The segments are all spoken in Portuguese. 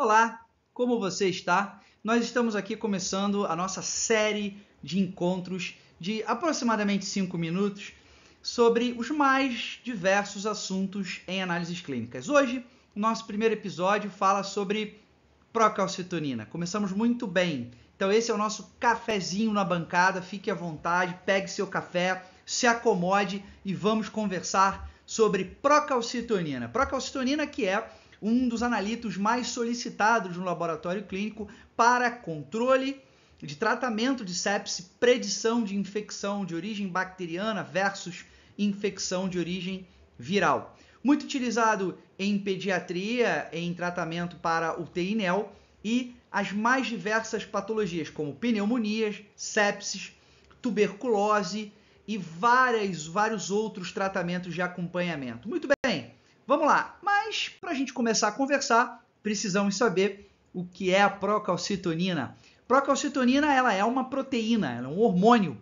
Olá, como você está? Nós estamos aqui começando a nossa série de encontros de aproximadamente 5 minutos sobre os mais diversos assuntos em análises clínicas. Hoje, o nosso primeiro episódio fala sobre procalcitonina. Começamos muito bem. Então esse é o nosso cafezinho na bancada, fique à vontade, pegue seu café, se acomode e vamos conversar sobre procalcitonina. Procalcitonina que é um dos analíticos mais solicitados no laboratório clínico para controle de tratamento de sepse, predição de infecção de origem bacteriana versus infecção de origem viral. Muito utilizado em pediatria, em tratamento para UTI NEL e as mais diversas patologias, como pneumonias, sepsis, tuberculose e vários outros tratamentos de acompanhamento. Muito bem, vamos lá. Mas, para a gente começar a conversar, precisamos saber o que é a procalcitonina. Procalcitonina, ela é uma proteína, ela é um hormônio,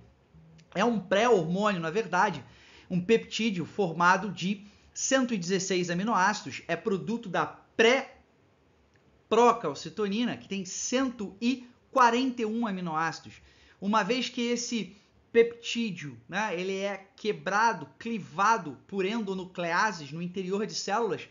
é um pré-hormônio, na verdade, um peptídeo formado de 116 aminoácidos, é produto da pré-procalcitonina, que tem 141 aminoácidos. Uma vez que esse peptídeo, né, ele é quebrado, clivado por endonucleases no interior de células,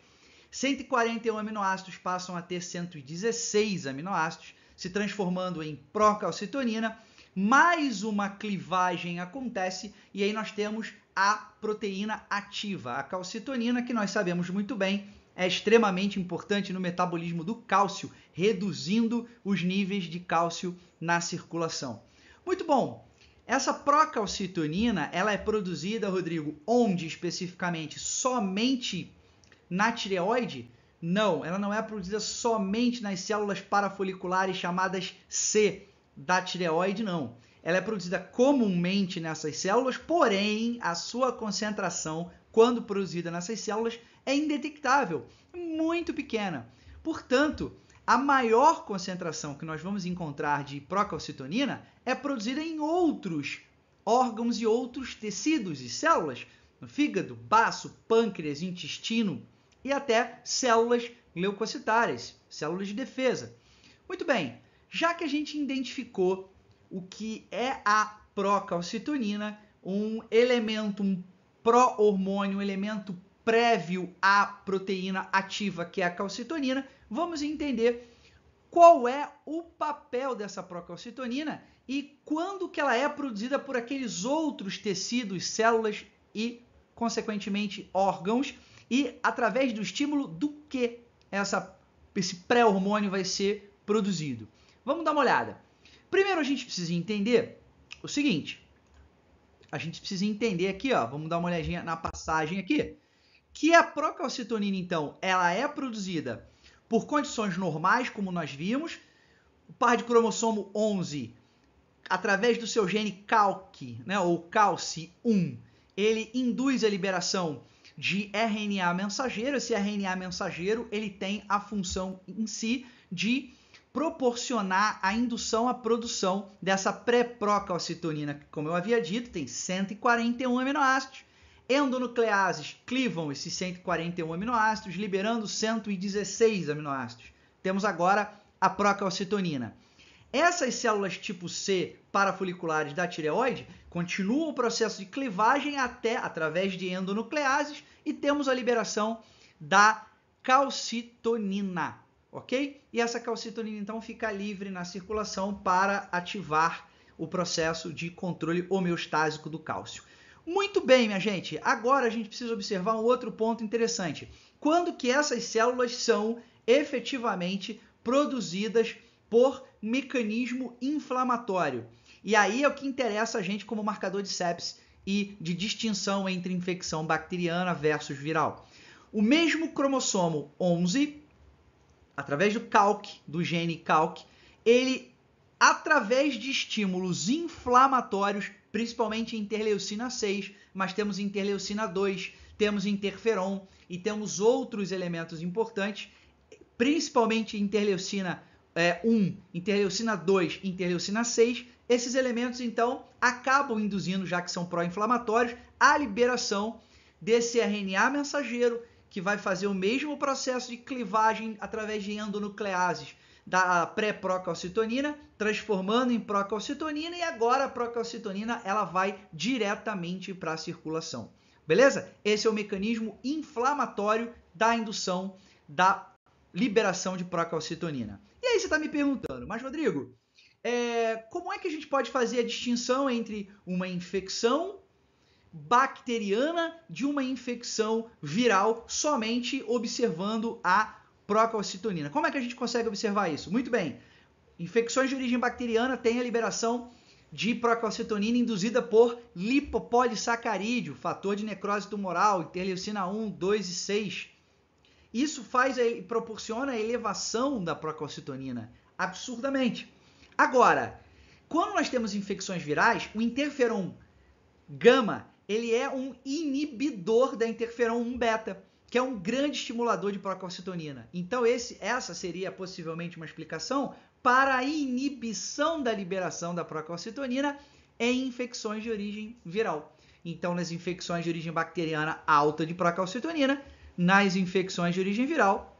141 aminoácidos passam a ter 116 aminoácidos, se transformando em procalcitonina. Mais uma clivagem acontece e aí nós temos a proteína ativa, a calcitonina, que nós sabemos muito bem, é extremamente importante no metabolismo do cálcio, reduzindo os níveis de cálcio na circulação. Muito bom, essa procalcitonina, ela é produzida, Rodrigo, onde especificamente? Somente na tireoide? Não, ela não é produzida somente nas células parafoliculares chamadas C da tireoide, não. Ela é produzida comumente nessas células, porém, a sua concentração, quando produzida nessas células, é indetectável, muito pequena. Portanto, a maior concentração que nós vamos encontrar de procalcitonina é produzida em outros órgãos e outros tecidos e células, no fígado, baço, pâncreas, intestino e até células leucocitárias, células de defesa. Muito bem, já que a gente identificou o que é a procalcitonina, um elemento, um pró-hormônio, um elemento prévio à proteína ativa, que é a calcitonina, vamos entender qual é o papel dessa procalcitonina e quando que ela é produzida por aqueles outros tecidos, células e, consequentemente, órgãos, e através do estímulo do que esse pré-hormônio vai ser produzido. Vamos dar uma olhada. Primeiro a gente precisa entender o seguinte, a gente precisa entender aqui, ó, vamos dar uma olhadinha na passagem aqui, que a procalcitonina, então, ela é produzida por condições normais, como nós vimos, o par de cromossomo 11, através do seu gene CALC, né, ou CALC1, ele induz a liberação de RNA mensageiro. Esse RNA mensageiro ele tem a função em si de proporcionar a indução à produção dessa pré-procalcitonina, que, como eu havia dito, tem 141 aminoácidos. Endonucleases clivam esses 141 aminoácidos, liberando 116 aminoácidos. Temos agora a procalcitonina. Essas células tipo C parafoliculares da tireoide continuam o processo de clivagem até através de endonucleases e temos a liberação da calcitonina, ok? E essa calcitonina então fica livre na circulação para ativar o processo de controle homeostásico do cálcio. Muito bem, minha gente, agora a gente precisa observar um outro ponto interessante. Quando que essas células são efetivamente produzidas por mecanismo inflamatório? E aí é o que interessa a gente como marcador de sepse e de distinção entre infecção bacteriana versus viral. O mesmo cromossomo 11, através do CALC, do gene CALC, ele, através de estímulos inflamatórios, principalmente interleucina 6, mas temos interleucina 2, temos interferon e temos outros elementos importantes, principalmente interleucina 1, interleucina 2, interleucina 6. Esses elementos, então, acabam induzindo, já que são pró-inflamatórios, a liberação desse RNA mensageiro que vai fazer o mesmo processo de clivagem através de endonucleases da pré-procalcitonina, transformando em procalcitonina, e agora a procalcitonina ela vai diretamente para a circulação. Beleza? Esse é o mecanismo inflamatório da indução da liberação de procalcitonina. E aí você está me perguntando, mas Rodrigo, como é que a gente pode fazer a distinção entre uma infecção bacteriana de uma infecção viral somente observando a procalcitonina? Como é que a gente consegue observar isso? Muito bem, infecções de origem bacteriana têm a liberação de procalcitonina induzida por lipopolissacarídeo, fator de necrose tumoral, interleucina 1, 2 e 6. Isso proporciona a elevação da procalcitonina absurdamente. Agora, quando nós temos infecções virais, o interferon gama ele é um inibidor da interferon 1 beta, que é um grande estimulador de procalcitonina. Então essa seria possivelmente uma explicação para a inibição da liberação da procalcitonina em infecções de origem viral. Então, nas infecções de origem bacteriana, alta de procalcitonina, nas infecções de origem viral,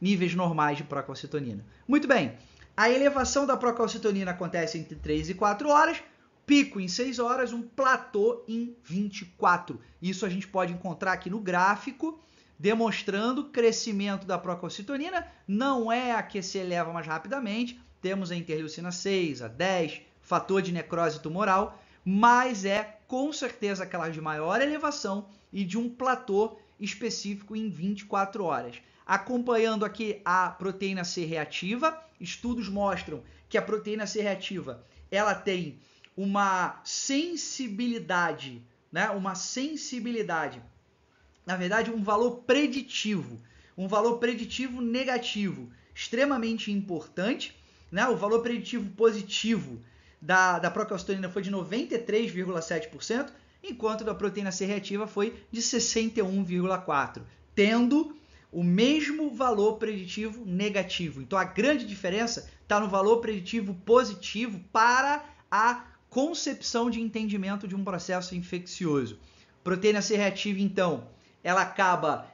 níveis normais de procalcitonina. Muito bem, a elevação da procalcitonina acontece entre 3 e 4 horas, pico em 6 horas, um platô em 24. Isso a gente pode encontrar aqui no gráfico, demonstrando o crescimento da procalcitonina. Não é a que se eleva mais rapidamente, temos a interleucina 6, a 10, fator de necrose tumoral, mas é com certeza aquela de maior elevação e de um platô específico em 24 horas. Acompanhando aqui a proteína C reativa, estudos mostram que a proteína C reativa ela tem uma sensibilidade, né? Na verdade, um valor preditivo negativo, extremamente importante, né? O valor preditivo positivo da procalcitonina foi de 93,7%, enquanto da proteína C reativa foi de 61,4%, tendo o mesmo valor preditivo negativo. Então, a grande diferença está no valor preditivo positivo para a concepção de entendimento de um processo infeccioso. Proteína C reativa, então, ela acaba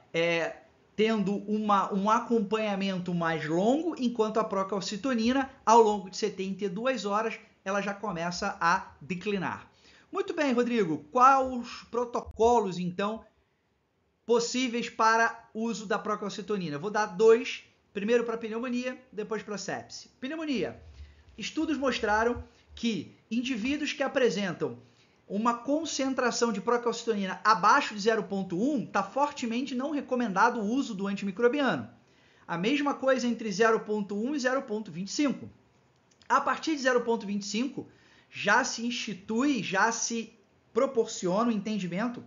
tendo um acompanhamento mais longo, enquanto a procalcitonina, ao longo de 72 horas, ela já começa a declinar. Muito bem, Rodrigo, quais os protocolos, então, possíveis para uso da procalcitonina? Eu vou dar 2, primeiro para pneumonia, depois para sepse. Pneumonia. Estudos mostraram que indivíduos que apresentam uma concentração de procalcitonina abaixo de 0,1 está fortemente não recomendado o uso do antimicrobiano. A mesma coisa entre 0,1 e 0,25. A partir de 0,25 já se institui, já se proporciona o entendimento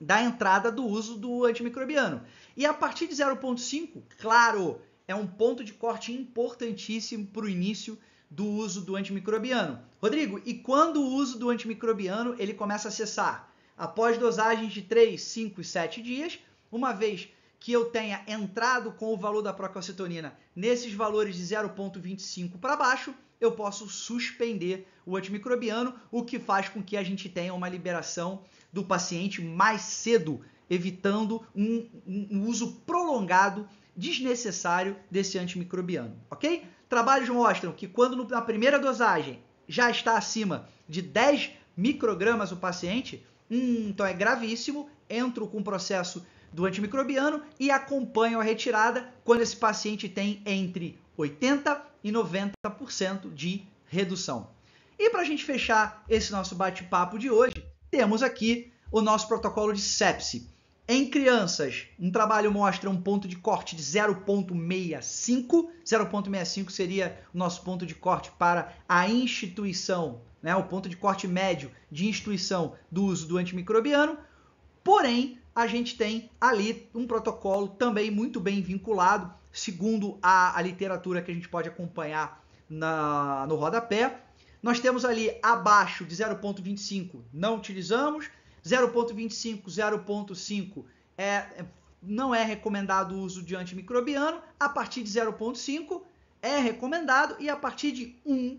da entrada do uso do antimicrobiano. E a partir de 0,5, claro, é um ponto de corte importantíssimo para o início do uso do antimicrobiano. Rodrigo, e quando o uso do antimicrobiano ele começa a cessar? Após dosagens de 3, 5 e 7 dias, uma vez que eu tenha entrado com o valor da procalcitonina nesses valores de 0,25 para baixo, eu posso suspender o antimicrobiano, o que faz com que a gente tenha uma liberação do paciente mais cedo, evitando um uso prolongado, desnecessário desse antimicrobiano, ok? Trabalhos mostram que quando na primeira dosagem já está acima de 10 microgramas o paciente, então é gravíssimo, entro com o processo do antimicrobiano e acompanho a retirada quando esse paciente tem entre 80% e 90% de redução. E para a gente fechar esse nosso bate-papo de hoje, temos aqui o nosso protocolo de sepse. Em crianças, um trabalho mostra um ponto de corte de 0,65. 0,65 seria o nosso ponto de corte para a instituição, né? O ponto de corte médio de instituição do uso do antimicrobiano. Porém, a gente tem ali um protocolo também muito bem vinculado, segundo a literatura que a gente pode acompanhar no rodapé. Nós temos ali abaixo de 0,25, não utilizamos. 0,25, 0,5 não é recomendado o uso de antimicrobiano. A partir de 0,5 é recomendado e a partir de 1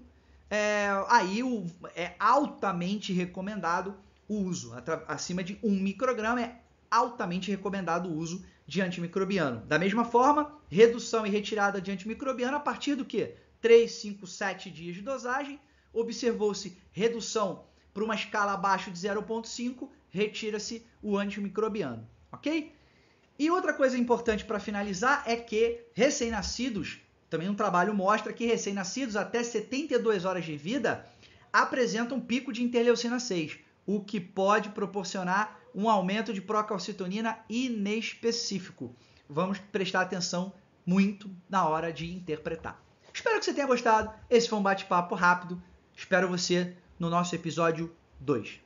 é altamente recomendado o uso. Acima de 1 micrograma é altamente recomendado o uso de antimicrobiano. Da mesma forma, redução e retirada de antimicrobiano a partir do quê? 3, 5, 7 dias de dosagem, observou-se redução para uma escala abaixo de 0,5, retira-se o antimicrobiano, ok? E outra coisa importante para finalizar é que recém-nascidos, também um trabalho mostra que recém-nascidos até 72 horas de vida apresentam pico de interleucina 6, o que pode proporcionar um aumento de procalcitonina inespecífico. Vamos prestar atenção muito na hora de interpretar. Espero que você tenha gostado. Esse foi um bate-papo rápido. Espero você no nosso episódio 2.